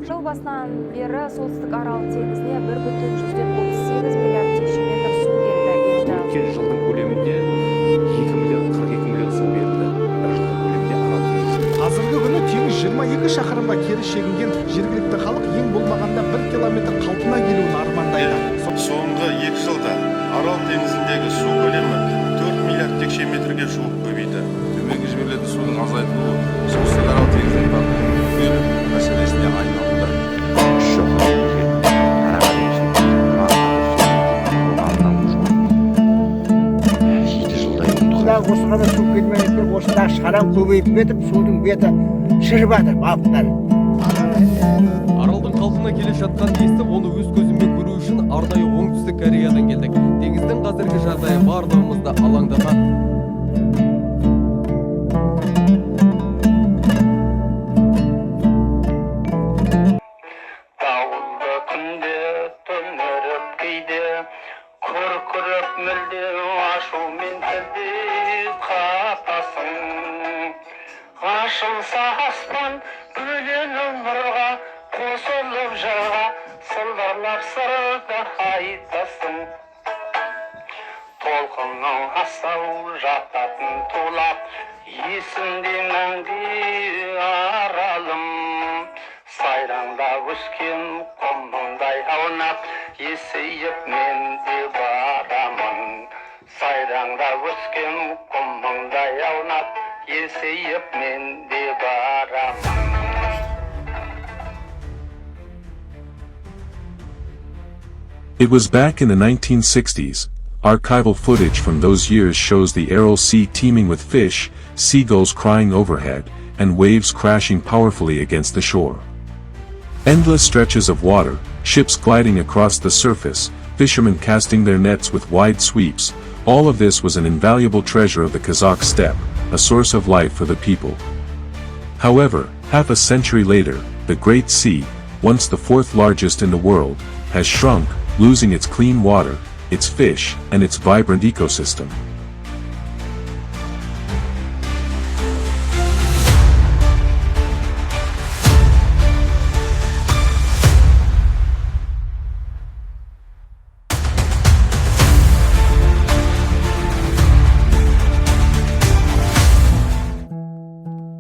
Жыл басынан бері солтүстік Арал теңізіне 1,38 миллиард текше метр су келді. Өткен жылдың көлемінде 2 миллиард 42 миллион су берілді. Бір жылдың көлемінде Арал теңізі. Қазіргі күні теңіз 22 шақырымға кері шегінген жергілікті халық ең болмағанда 1 километр қалпына келуін армандайды. Соңғы 2 жылда Арал теңізіндегі су көлемі 4 миллиард текше метрге жуық көбейді. Төменгі жіберілетін судың азайтылуы солтүстік Арал теңізінің күрделі мәселесіне айналды. Осы ғана су келмей осында шарам көбейіп кетіп, судың беті шіріп жатыр, балықтар. Аралдың қалпына келе жатқан естіп, оны өз көзімен көру үшін арнайы оңтүстік Кореядан келдік. Теңіздің қазіргі жағдайы барлығымызды алаңдатады. Дауылды күнде түнеріп кейде, күркіріп мүлде ашумен тілде қатасың. Ашылса аспан бөленің нұрға, қосылып жарға, сылдырлап сырды айтасың. Толқынның асау жататын тулап, есімде мәңгі аралым. Сайраңда өскен құмыңдай аунап, есейіп мен де барамын. Сайраңда өскен құмыңдай аунап, есейіп мен де барамын. It was back in the 1960s. Archival footage from those years shows the Aral Sea teeming with fish, seagulls crying overhead, and waves crashing powerfully against the shore. Endless stretches of water, ships gliding across the surface, fishermen casting their nets with wide sweeps, all of this was an invaluable treasure of the Kazakh steppe, a source of life for the people. However, half a century later, the Great Sea, once the fourth largest in the world, has shrunk, losing its clean water, its fish, and its vibrant ecosystem.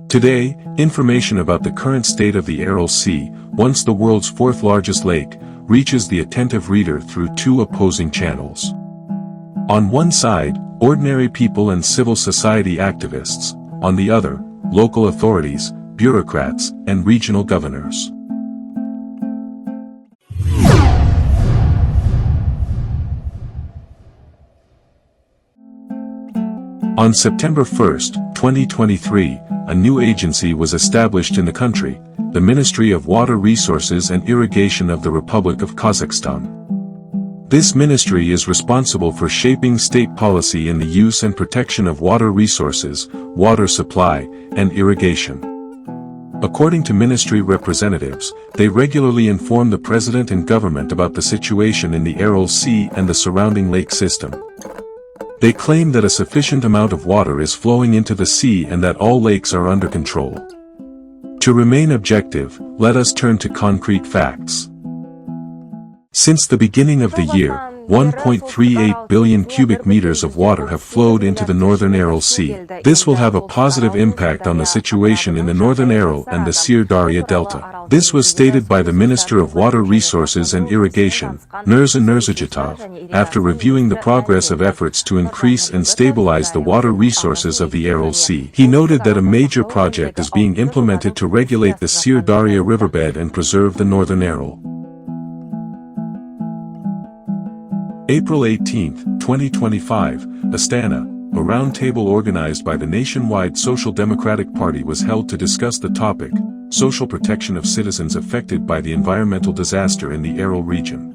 Today, information about the current state of the Aral Sea, once the world's fourth largest lake, reaches the attentive reader through two opposing channels. On one side, ordinary people and civil society activists, on the other, local authorities, bureaucrats, and regional governors. On September 1, 2023, a new agency was established in the country, the Ministry of Water Resources and Irrigation of the Republic of Kazakhstan. This ministry is responsible for shaping state policy in the use and protection of water resources, water supply, and irrigation. According to ministry representatives, they regularly inform the president and government about the situation in the Aral Sea and the surrounding lake system. They claim that a sufficient amount of water is flowing into the sea and that all lakes are under control. To remain objective, let us turn to concrete facts. Since the beginning of the year, 1.38 billion cubic meters of water have flowed into the northern Aral Sea. This will have a positive impact on the situation in the northern Aral and the Sir Darya Delta. This was stated by the Minister of Water Resources and Irrigation, Nurzan Nurzajitov, after reviewing the progress of efforts to increase and stabilize the water resources of the Aral Sea. He noted that a major project is being implemented to regulate the Sir Darya riverbed and preserve the northern Aral. April 18, 2025, Astana, a roundtable organized by the nationwide Social Democratic Party was held to discuss the topic, social protection of citizens affected by the environmental disaster in the Aral region.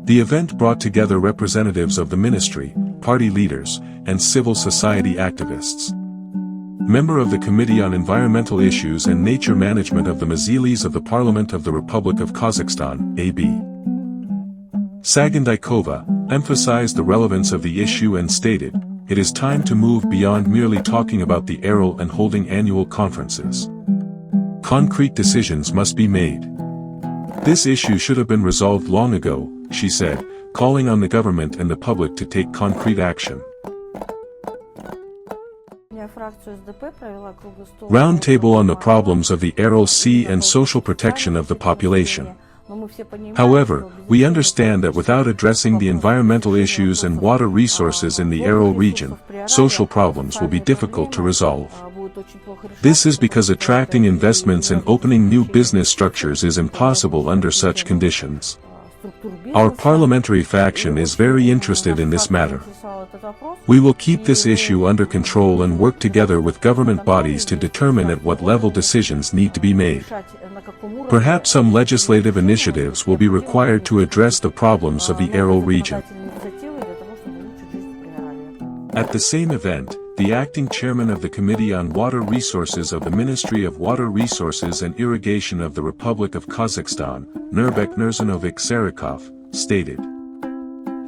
The event brought together representatives of the ministry, party leaders, and civil society activists. Member of the Committee on Environmental Issues and Nature Management of the Majlis of the Parliament of the Republic of Kazakhstan, AB. Sagandaikova, emphasized the relevance of the issue and stated, "It is time to move beyond merely talking about the Aral and holding annual conferences. Concrete decisions must be made. This issue should have been resolved long ago, she said, calling on the government and the public to take concrete action. Roundtable on the problems of the Aral Sea and social protection of the population. However, we understand that without addressing the environmental issues and water resources in the Aral region, social problems will be difficult to resolve. This is because attracting investments and opening new business structures is impossible under such conditions. Our parliamentary faction is very interested in this matter. We will keep this issue under control and work together with government bodies to determine at what level decisions need to be made. Perhaps some legislative initiatives will be required to address the problems of the Aral region. At the same event, the acting chairman of the Committee on Water Resources of the Ministry of Water Resources and Irrigation of the Republic of Kazakhstan, Nurbek Nurzanovic Sarikov, stated,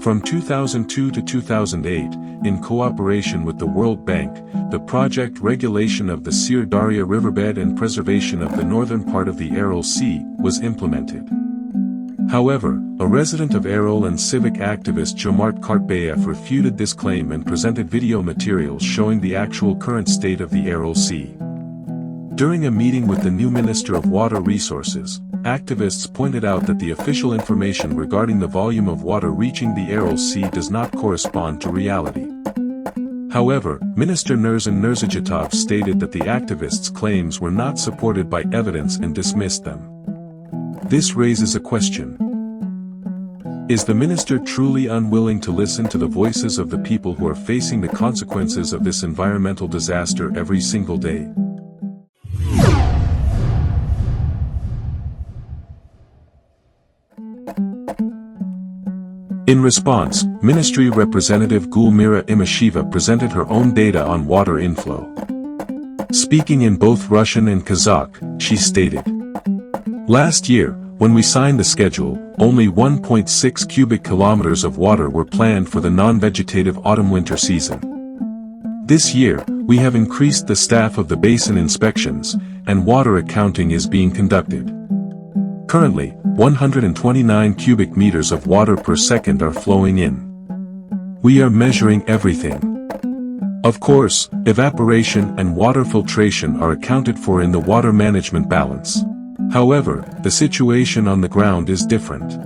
"From 2002 to 2008, in cooperation with the World Bank, the project Regulation of the Syr Darya Riverbed and Preservation of the Northern Part of the Aral Sea was implemented." However, a resident of Aral and civic activist Jomart Kartbayev refuted this claim and presented video materials showing the actual current state of the Aral Sea. During a meeting with the new Minister of Water Resources, activists pointed out that the official information regarding the volume of water reaching the Aral Sea does not correspond to reality. However, Minister Nurzan Nurzajitov stated that the activists' claims were not supported by evidence and dismissed them. This raises a question. Is the minister truly unwilling to listen to the voices of the people who are facing the consequences of this environmental disaster every single day? In response, Ministry Representative Gulmira Imasheva presented her own data on water inflow. Speaking in both Russian and Kazakh, she stated, "Last year, when we signed the schedule, only 1.6 cubic kilometers of water were planned for the non-vegetative autumn-winter season. This year, we have increased the staff of the basin inspections, and water accounting is being conducted. Currently, 129 cubic meters of water per second are flowing in. We are measuring everything. Of course, evaporation and water filtration are accounted for in the water management balance. However, the situation on the ground is different.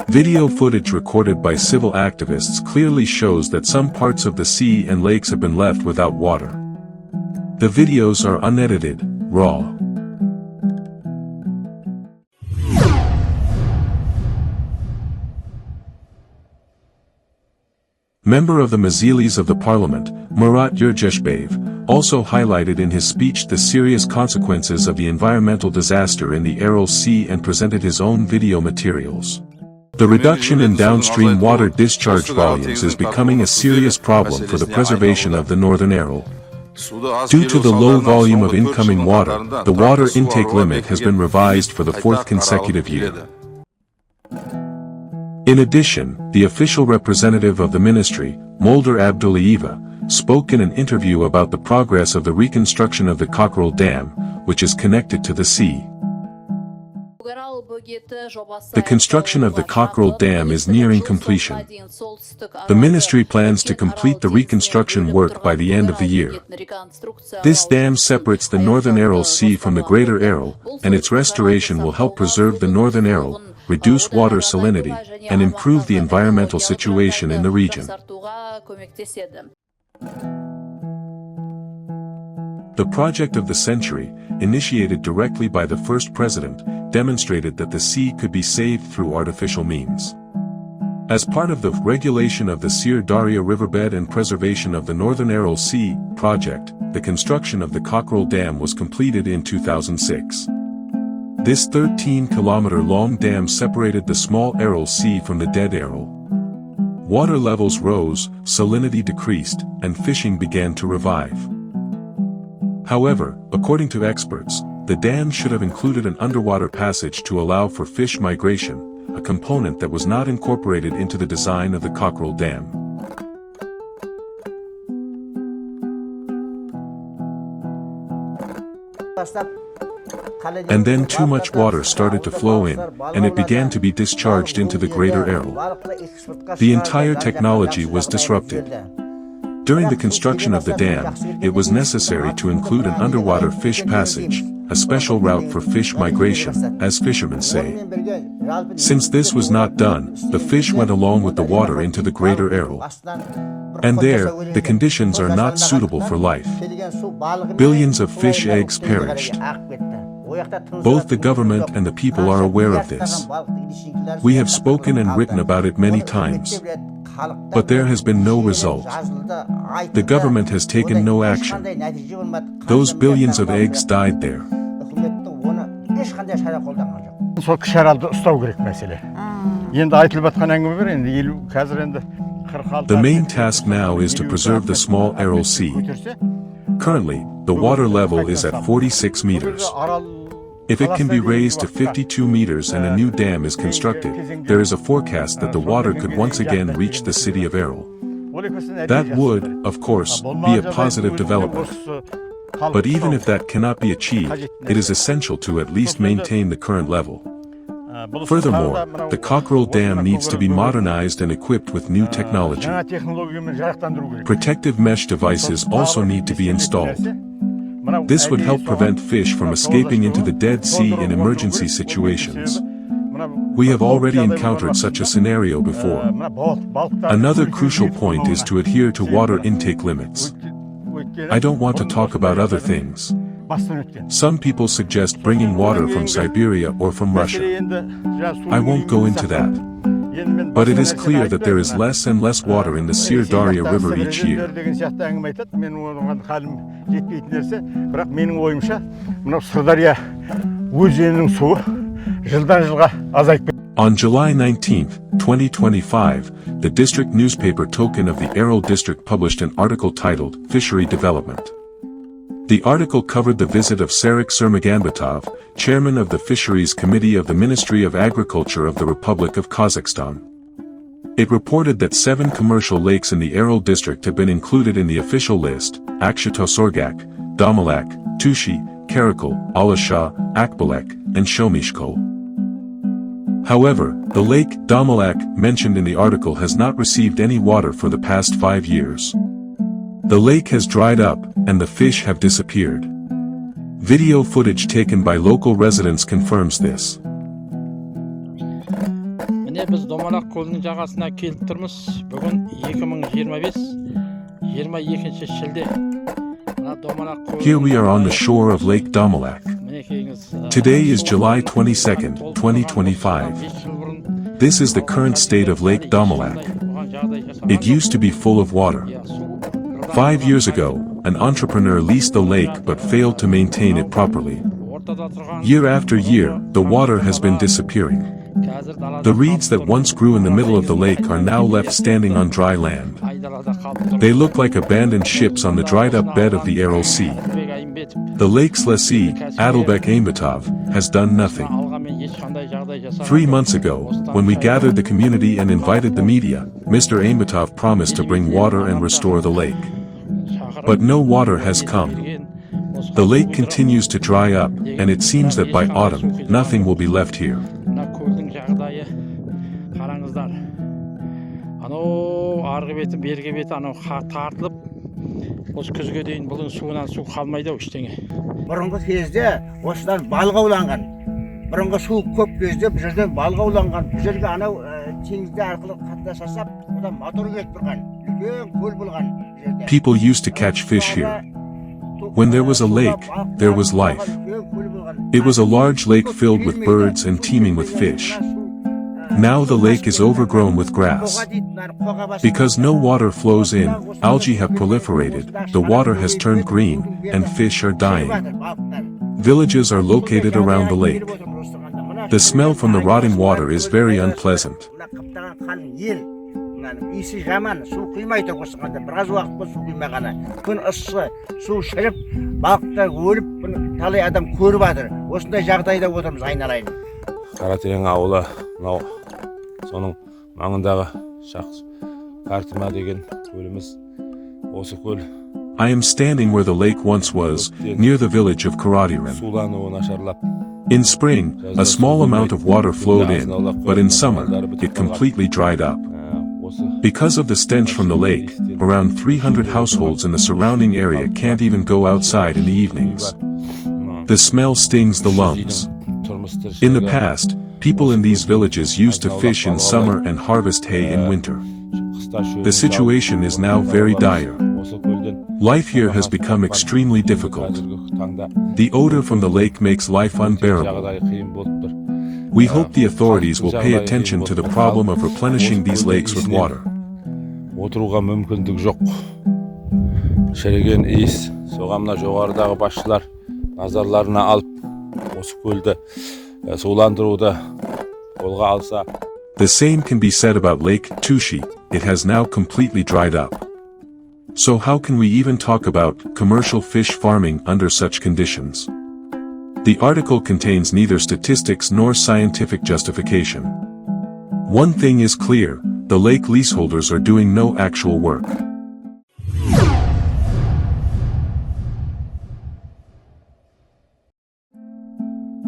Video footage recorded by civil activists clearly shows that some parts of the sea and lakes have been left without water. The videos are unedited, raw. Member of the Mazilis of the Parliament, Murat Yurjeshbayev, also highlighted in his speech the serious consequences of the environmental disaster in the Aral Sea and presented his own video materials. The reduction in downstream water discharge volumes is becoming a serious problem for the preservation of the Northern Aral. Due to the low volume of incoming water, the water intake limit has been revised for the fourth consecutive year. In addition, the official representative of the ministry, Molder Abdullaeva, spoke in an interview about the progress of the reconstruction of the Cockerel Dam, which is connected to the sea. The construction of the Cockerel Dam is nearing completion. The ministry plans to complete the reconstruction work by the end of the year. This dam separates the Northern Aral Sea from the Greater Aral, and its restoration will help preserve the Northern Aral, reduce water salinity, and improve the environmental situation in the region. The project of the century, initiated directly by the first president, demonstrated that the sea could be saved through artificial means. As part of the Regulation of the Syr Darya Riverbed and Preservation of the Northern Aral Sea project, the construction of the Cockerel Dam was completed in 2006. This 13-kilometer-long dam separated the small Aral Sea from the dead Aral. Water levels rose, salinity decreased, and fishing began to revive. However, according to experts, the dam should have included an underwater passage to allow for fish migration, a component that was not incorporated into the design of the Cockerel Dam. And then too much water started to flow in, and it began to be discharged into the Greater Aral. The entire technology was disrupted. During the construction of the dam, it was necessary to include an underwater fish passage, a special route for fish migration, as fishermen say. Since this was not done, the fish went along with the water into the Greater Aral. And there, the conditions are not suitable for life. Billions of fish eggs perished. Both the government and the people are aware of this. We have spoken and written about it many times. But there has been no result. The government has taken no action. Those billions of eggs died there. Сол кіші аралды ұстау керек мәселе. Енді айтылып жатқан әңгіме бар, енді қазір енді 46. The main task now is to preserve the small Aral Sea. Currently, the water level is at 46 meters. If it can be raised to 52 meters and a new dam is constructed, there is a forecast that the water could once again reach the city of Aral. That would, of course, be a positive development. But even if that cannot be achieved, it is essential to at least maintain the current level. Furthermore, the Cockerel Dam needs to be modernized and equipped with new technology. Protective mesh devices also need to be installed. This would help prevent fish from escaping into the Dead Sea in emergency situations. We have already encountered such a scenario before. Another crucial point is to adhere to water intake limits. I don't want to talk about other things. Some people suggest bringing water from Siberia or from Russia. I won't go into that. But it is clear that there is less and less water in the Sir Darya River each year. On July 19, 2025, the district newspaper Token of the Aral district published an article titled Fishery Development. The article covered the visit of Sarik Surmaganbatov, chairman of the Fisheries Committee of the Ministry of Agriculture of the Republic of Kazakhstan. It reported that 7 commercial lakes in the Aral district have been included in the official list: Akshato-Sorgak, Damalak, Tushi, Karakol, Alasha, Akbalek, and Shomishkol. However, the lake Damalak mentioned in the article has not received any water for the past 5 years. The lake has dried up, and the fish have disappeared. Video footage taken by local residents confirms this. Міне біз Домалақ көлінің жағасына келіп тұрмыз. Бүгін 2025-22 шілде. Here we are on the shore of Lake Damalak. Today is July 22, 2025. This is the current state of Lake Damalak. It used to be full of water. 5 years ago, an entrepreneur leased the lake but failed to maintain it properly. Year after year, the water has been disappearing. The reeds that once grew in the middle of the lake are now left standing on dry land. They look like abandoned ships on the dried-up bed of the Aral Sea. The lake's lessee, Adalbek Aimbatov, has done nothing. 3 months ago, when we gathered the community and invited the media, Mr. Aimbatov promised to bring water and restore the lake. But no water has come. The lake continues to dry up, and it seems that by autumn, nothing will be left here. Арғы беті, бергі беті тартылып, осы күзге дейін бұлың суынан су қалмайды ештеңе. Бұрынғы кезде осыдан балық ауланған. Бұрынғы су көп кезде бұл жерден балық ауланған. Бұл жерге анау теңізде арқылы қатынас жасап, одан мотор кетіп тұрған. Үлкен көл болған жерде. People used to catch fish here. When there was a lake, there was life. It was a large lake filled with birds and teeming with fish. Now the lake is overgrown with grass. Because no water flows in, algae have proliferated, the water has turned green, and fish are dying. Villages are located around the lake. The smell from the rotting water is very unpleasant. Исі жаман, су құймай тұр осығанда, біраз уақыт бұл су құймағаны. Күн ыссы, су шіріп, балықтар өліп, талай адам көріп жатыр. Осындай жағдайда отырмыз айналайын. Қаратерең ауылы, мынау соның маңындағы Картима деген көліміз. Осы көл I am standing where the lake once was, near the village of Karadiran. Сулануы нашарлап. In spring, a small amount of water flowed in, but in summer, it completely dried up. Because of the stench from the lake, around 300 households in the surrounding area can't even go outside in the evenings. The smell stings the lungs. In the past, people in these villages used to fish in summer and harvest hay in winter. The situation is now very dire. Life here has become extremely difficult. The odor from the lake makes life unbearable. We hope the authorities will pay attention to the problem of replenishing these lakes with water. Отыруға мүмкіндік жоқ. Шіріген иіс, соған мына жоғарыдағы басшылар назарларына алып, осы көлді суландыруды қолға алса. The same can be said about Lake Tushi. It has now completely dried up. So how can we even talk about commercial fish farming under such conditions? The article contains neither statistics nor scientific justification. One thing is clear, the lake leaseholders are doing no actual work.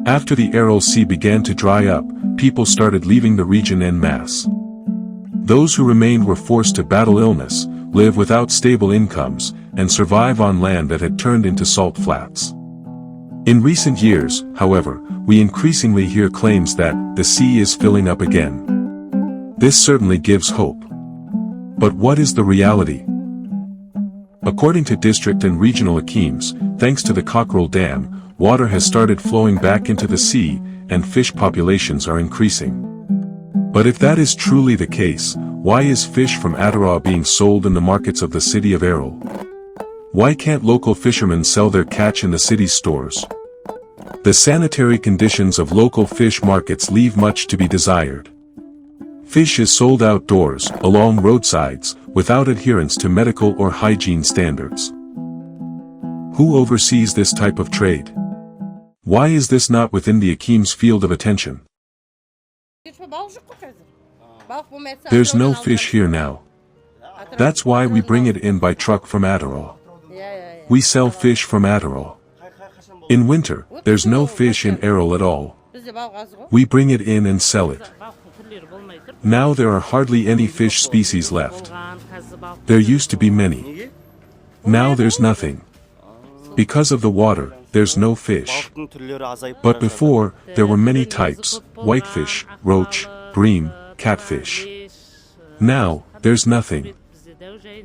After the Aral Sea began to dry up, people started leaving the region en masse. Those who remained were forced to battle illness, live without stable incomes, and survive on land that had turned into salt flats. In recent years, however, we increasingly hear claims that the sea is filling up again. This certainly gives hope. But what is the reality? According to district and regional Akims, thanks to the Cockerel Dam, water has started flowing back into the sea, and fish populations are increasing. But if that is truly the case, why is fish from Attara being sold in the markets of the city of Aral? Why can't local fishermen sell their catch in the city's stores? The sanitary conditions of local fish markets leave much to be desired. Fish is sold outdoors, along roadsides, without adherence to medical or hygiene standards. Who oversees this type of trade? Why is this not within the Akim's field of attention? There's no fish here now. That's why we bring it in by truck from Attara. We sell fish from Attara. In winter, there's no fish in Aral at all. We bring it in and sell it. Now there are hardly any fish species left. There used to be many. Now there's nothing. Because of the water, there's no fish. But before, there were many types: whitefish, roach, bream, catfish. Now, there's nothing.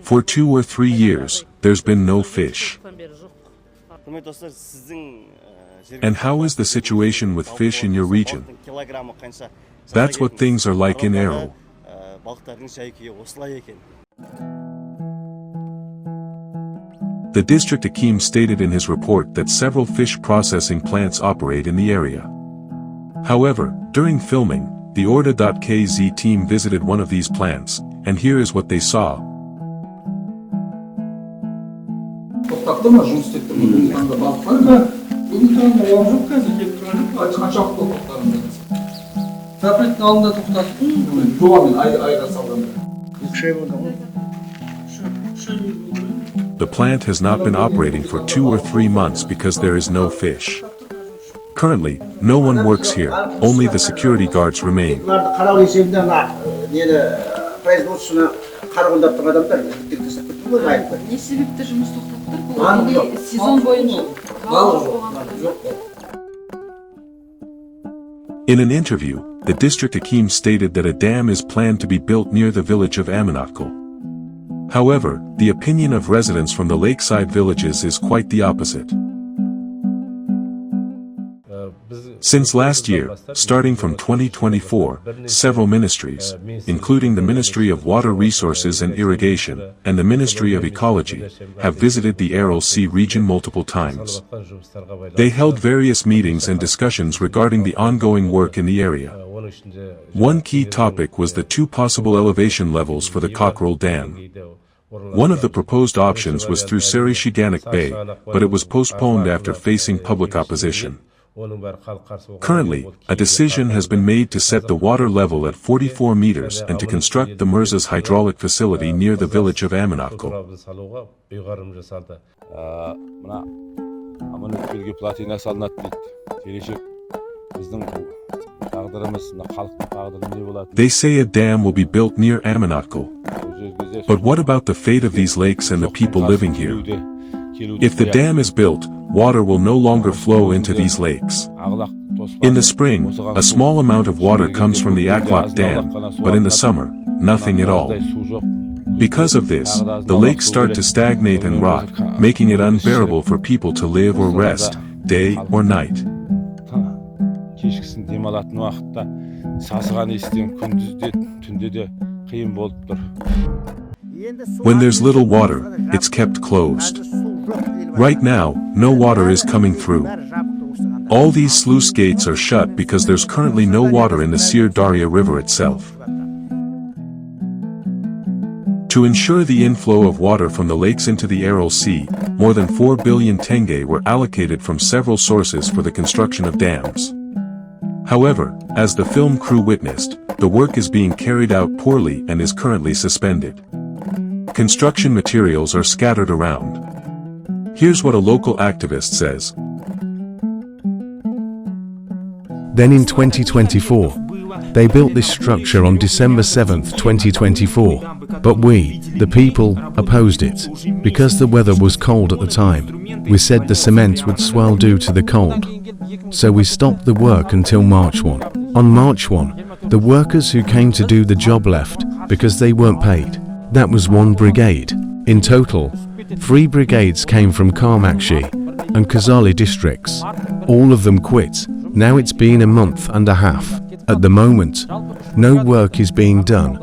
For 2 or 3 years, there's been no fish. And how is the situation with fish in your region? That's what things are like in Aral. The district Akim stated in his report that several fish processing plants operate in the area. However, during filming, the Orda.kz team visited one of these plants, and here is what they saw. The plant has not been operating for 2 or 3 months because there is no fish. Currently, no one works here, only the security guards remain. In an interview, the district Akim stated that a dam is planned to be built near the village of Amanatkel. However, the opinion of residents from the lakeside villages is quite the opposite. Since last year, starting from 2024, several ministries, including the Ministry of Water Resources and Irrigation, and the Ministry of Ecology, have visited the Aral Sea region multiple times. They held various meetings and discussions regarding the ongoing work in the area. One key topic was the 2 possible elevation levels for the Cockerel Dam. One of the proposed options was through Seri Shiganak Bay, but it was postponed after facing public opposition. Currently, a decision has been made to set the water level at 44 meters and to construct the Mirza's hydraulic facility near the village of Amanatko. They say a dam will be built near Amanatko. But what about the fate of these lakes and the people living here? If the dam is built, water will no longer flow into these lakes. In the spring, a small amount of water comes from the Aklak Dam, but in the summer, nothing at all. Because of this, the lakes start to stagnate and rot, making it unbearable for people to live or rest, day or night. When there's little water, it's kept closed. Right now, no water is coming through. All these sluice gates are shut because there's currently no water in the Sir Darya River itself. To ensure the inflow of water from the lakes into the Aral Sea, more than 4 billion tenge were allocated from several sources for the construction of dams. However, as the film crew witnessed, the work is being carried out poorly and is currently suspended. Construction materials are scattered around. Here's what a local activist says. Then in 2024, they built this structure on December 7th, 2024, but we, the people, opposed it. Because the weather was cold at the time, we said the cement would swell due to the cold. So we stopped the work until March 1. On March 1, the workers who came to do the job left because they weren't paid. That was 1 brigade. In total, 3 brigades came from Kamakshi and Kazali districts. All of them quit. Now it's been a month and a half. At the moment, no work is being done,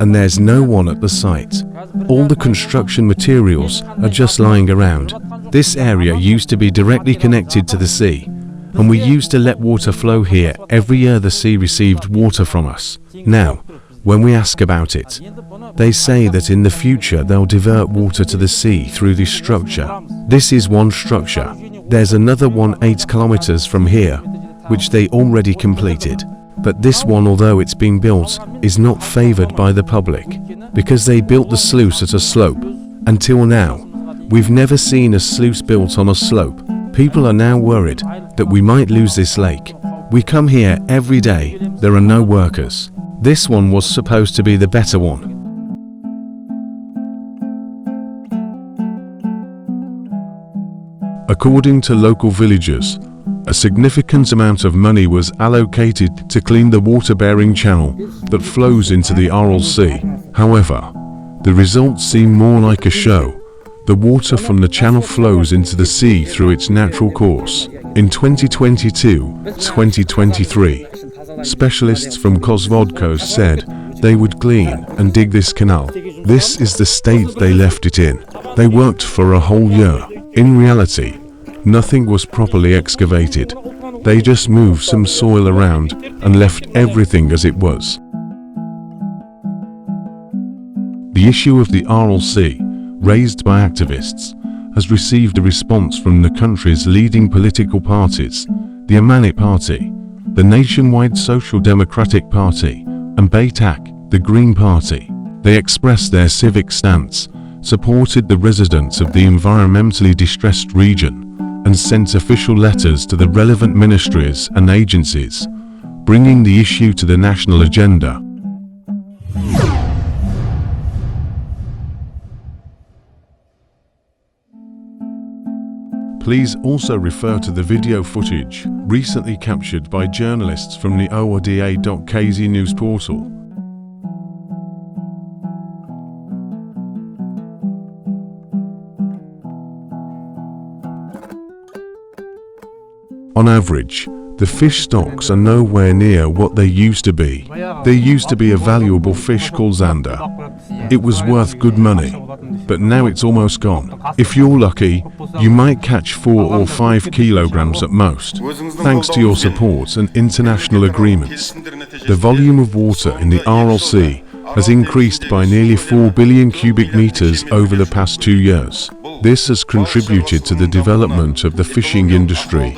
and there's no one at the site. All the construction materials are just lying around. This area used to be directly connected to the sea, and we used to let water flow here. Every year the sea received water from us. Now, when we ask about it, they say that in the future they'll divert water to the sea through this structure. This is one structure. There's another one 8 kilometers from here, which they already completed. But this one, although it's being built, is not favored by the public, because they built the sluice at a slope. Until now, we've never seen a sluice built on a slope. People are now worried that we might lose this lake. We come here every day, there are no workers. This one was supposed to be the better one. According to local villagers, a significant amount of money was allocated to clean the water-bearing channel that flows into the Aral Sea. However, the results seem more like a show. The water from the channel flows into the sea through its natural course. In 2022-2023, specialists from Kozvodko said they would clean and dig this canal. This is the state they left it in. They worked for a whole year. In reality, nothing was properly excavated. They just moved some soil around and left everything as it was. The issue of the Aral Sea, raised by activists, has received a response from the country's leading political parties, the EL-AMAN Party, the Nationwide Social Democratic Party, and Baytak, the Green Party. They expressed their civic stance, supported the residents of the environmentally distressed region, and sent official letters to the relevant ministries and agencies, bringing the issue to the national agenda. Please also refer to the video footage recently captured by journalists from the ORDA.kz news portal. On average, the fish stocks are nowhere near what they used to be. There used to be a valuable fish called zander. It was worth good money, but now it's almost gone. If you're lucky, you might catch 4 or 5 kilograms at most. Thanks to your support and international agreements, the volume of water in the Aral Sea has increased by nearly 4 billion cubic meters over the past 2 years. This has contributed to the development of the fishing industry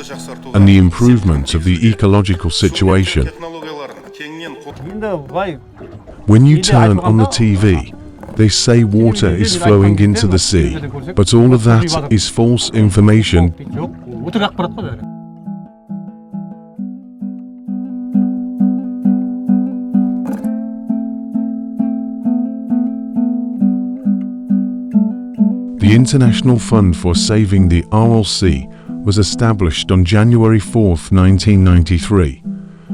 and the improvement of the ecological situation. When you turn on the TV, they say water is flowing into the sea, but all of that is false information. The International Fund for Saving the Aral Sea was established on January 4, 1993,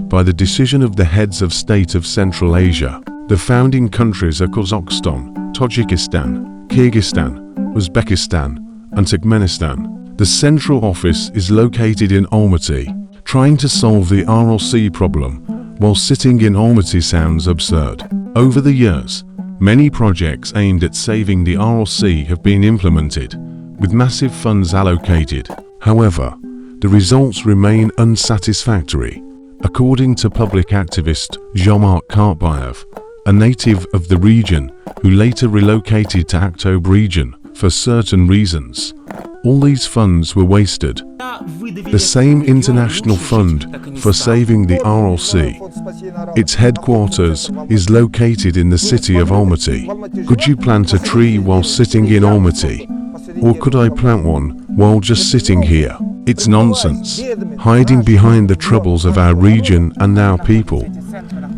by the decision of the heads of state of Central Asia. The founding countries are Kazakhstan, Tajikistan, Kyrgyzstan, Uzbekistan, and Turkmenistan. The central office is located in Almaty. Trying to solve the Aral Sea problem while sitting in Almaty sounds absurd. Over the years, many projects aimed at saving the Aral Sea have been implemented, with massive funds allocated. However, the results remain unsatisfactory. According to public activist Zhamak Karbayev, a native of the region who later relocated to Aktobe region for certain reasons, all these funds were wasted. The same International Fund for Saving the Aral Sea, its headquarters is located in the city of Almaty. Could you plant a tree while sitting in Almaty? Or could I plant one while just sitting here? It's nonsense. Hiding behind the troubles of our region and our people.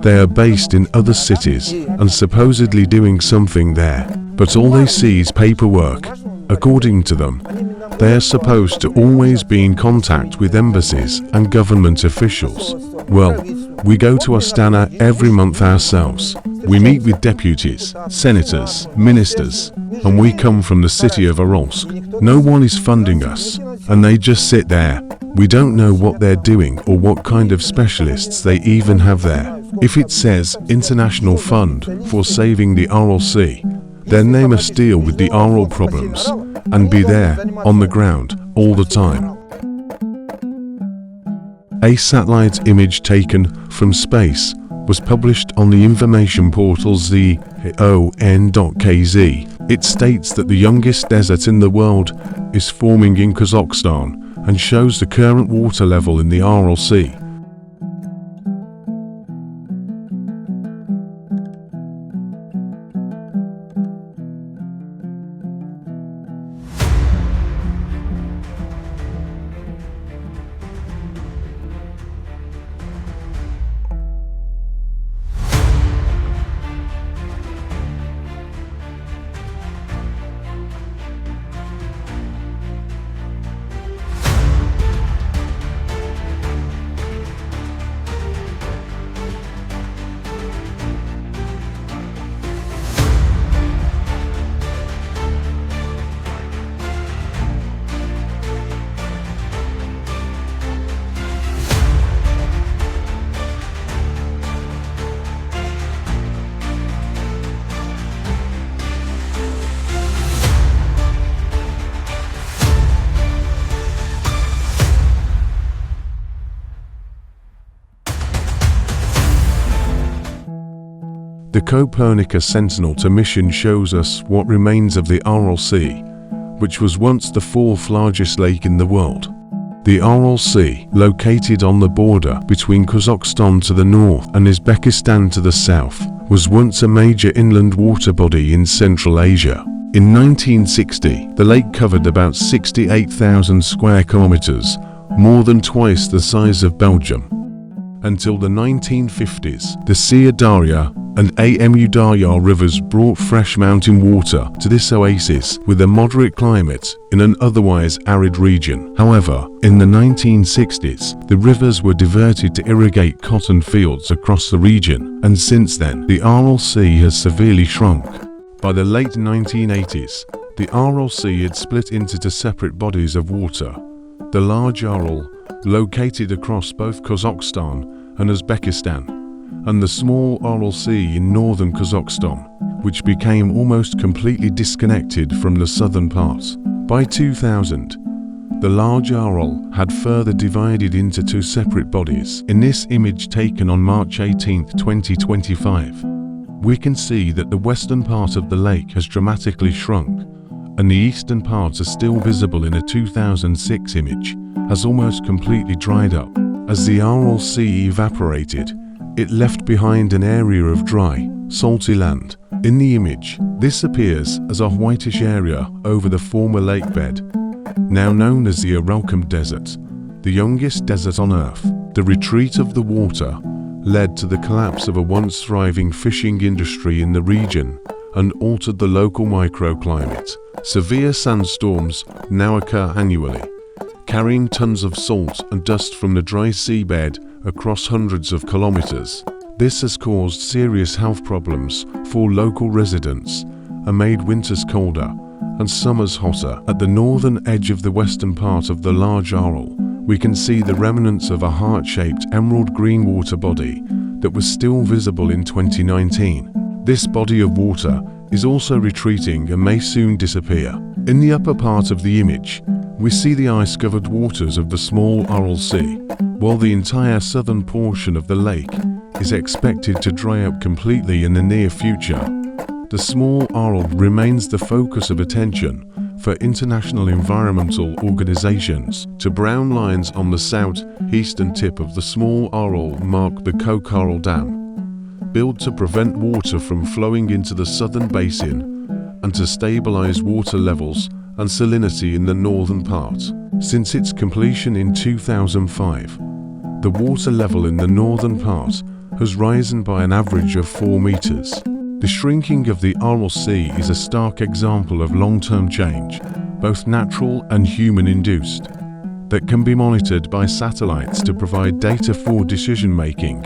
They are based in other cities and supposedly doing something there, but all they see is paperwork. According to them, they are supposed to always be in contact with embassies and government officials. Well, we go to Astana every month ourselves. We meet with deputies, senators, ministers, and we come from the city of Aralsk. No one is funding us, and they just sit there. We don't know what they're doing or what kind of specialists they even have there. If it says International Fund for Saving the Aral Sea, then they must deal with the Aral problems and be there on the ground all the time. A satellite image taken from space was published on the information portal zon.kz. It states that the youngest desert in the world is forming in Kazakhstan and shows the current water level in the Aral Sea. The Copernicus Sentinel-2 mission shows us what remains of the Aral Sea, which was once the fourth largest lake in the world. The Aral Sea, located on the border between Kazakhstan to the north and Uzbekistan to the south, was once a major inland water body in Central Asia. In 1960, the lake covered about 68,000 square kilometers, more than twice the size of Belgium. Until the 1950s, the Sia Darya and Amu Darya rivers brought fresh mountain water to this oasis with a moderate climate in an otherwise arid region. However, in the 1960s, the rivers were diverted to irrigate cotton fields across the region, and since then, the Aral Sea has severely shrunk. By the late 1980s, the Aral Sea had split into two separate bodies of water. The large Aral, located across both Kazakhstan and Uzbekistan, and the small Aral Sea in northern Kazakhstan, which became almost completely disconnected from the southern parts. By 2000, the large Aral had further divided into two separate bodies. In this image taken on March 18, 2025, we can see that the western part of the lake has dramatically shrunk, and the eastern parts are still visible in a 2006 image, has almost completely dried up. As the Aral Sea evaporated, it left behind an area of dry, salty land. In the image, this appears as a whitish area over the former lake bed, now known as the Aralcombe Desert, the youngest desert on Earth. The retreat of the water led to the collapse of a once thriving fishing industry in the region and altered the local microclimate. Severe sandstorms now occur annually, carrying tons of salt and dust from the dry seabed across hundreds of kilometers. This has caused serious health problems for local residents and made winters colder and summers hotter. At the northern edge of the western part of the large Aral, we can see the remnants of a heart-shaped emerald green water body that was still visible in 2019. This body of water is also retreating and may soon disappear. In the upper part of the image, we see the ice-covered waters of the small Aral Sea, while the entire southern portion of the lake is expected to dry up completely in the near future. The small Aral remains the focus of attention for international environmental organizations. The brown lines on the southeastern tip of the small Aral mark the Kokarel Dam, built to prevent water from flowing into the southern basin and to stabilize water levels and salinity in the northern part. Since its completion in 2005, the water level in the northern part has risen by an average of 4 meters. The shrinking of the Aral Sea is a stark example of long-term change, both natural and human-induced, that can be monitored by satellites to provide data for decision-making.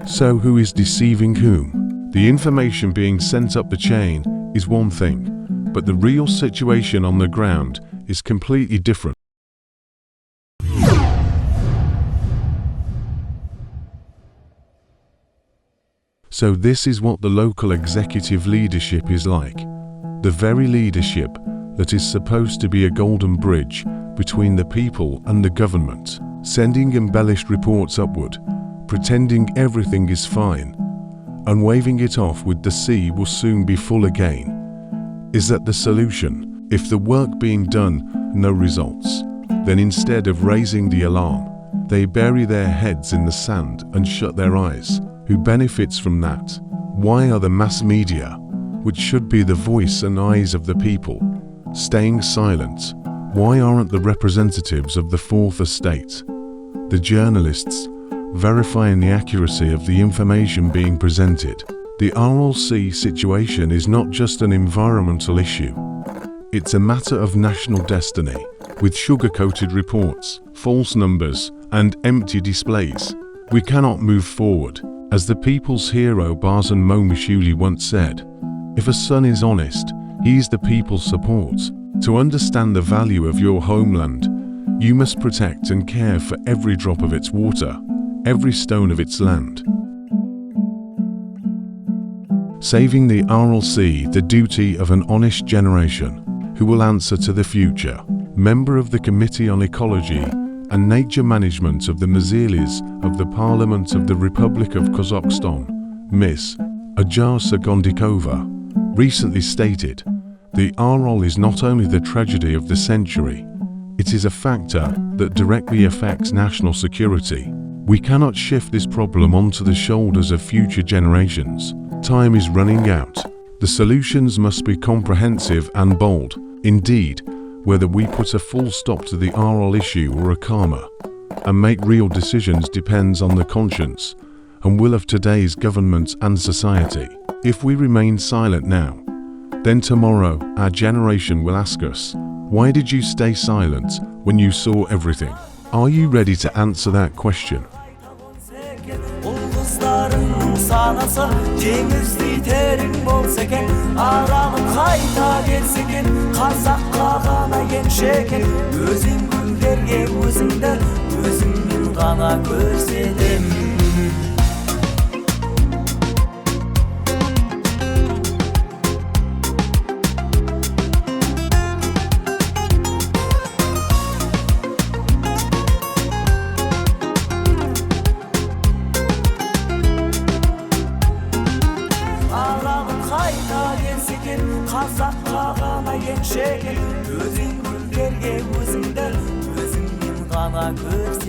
So who is deceiving whom? The information being sent up the chain is one thing, but the real situation on the ground is completely different. So this is what the local executive leadership is like. The very leadership that is supposed to be a golden bridge between the people and the government, sending embellished reports upward, pretending everything is fine, and waving it off with the sea will soon be full again. Is that the solution? If the work being done, no results, then instead of raising the alarm, they bury their heads in the sand and shut their eyes. Who benefits from that? Why are the mass media, which should be the voice and eyes of the people, staying silent? Why aren't the representatives of the Fourth Estate, the journalists, verifying the accuracy of the information being presented? The Aral Sea situation is not just an environmental issue. It's a matter of national destiny, with sugar-coated reports, false numbers, and empty displays. We cannot move forward. As the people's hero Barzan Momishuli once said, if a son is honest, he is the people's support. To understand the value of your homeland, you must protect and care for every drop of its water, every stone of its land. Saving the Aral Sea, the duty of an honest generation who will answer to the future. Member of the Committee on Ecology and Nature Management of the Majlis of the Parliament of the Republic of Kazakhstan, Ms. Ajar Sagondikova, recently stated, the Aral is not only the tragedy of the century, it is a factor that directly affects national security. We cannot shift this problem onto the shoulders of future generations. Time is running out. The solutions must be comprehensive and bold. Indeed, whether we put a full stop to the Aral issue or a comma, and make real decisions depends on the conscience and will of today's government and society. If we remain silent now, then tomorrow our generation will ask us, why did you stay silent when you saw everything? Are you ready to answer that question? Sanası cengizli terin bolsa eken Aralım kayta gelsin eken Kazakka gana gençeken Özüm güllerge özümden Özümün gana görsedem көз